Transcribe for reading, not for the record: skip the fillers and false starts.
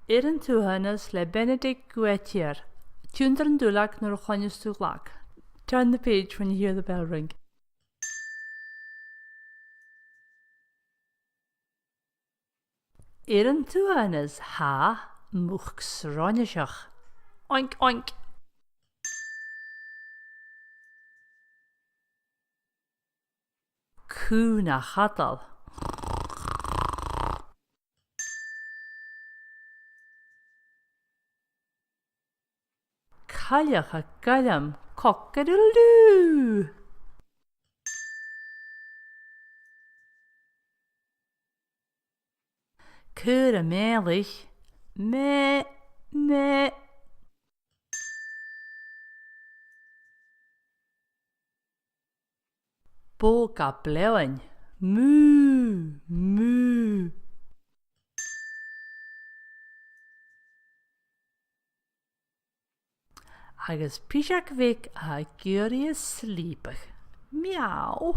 Éan tuathanas le Benedicte Guettier. Tune an dúlach nor chonus dúlach. Turn the page when you hear the bell ring. Éan tuathanas ha much sráineach. Oink oink. Cú na chatal. Cailleach a gallam cock-a-doodle-doo. Cur a mélich, meh, meh. Bóg a bleain, moo, moo. Agus píseach vic a gúrias slípach, miau.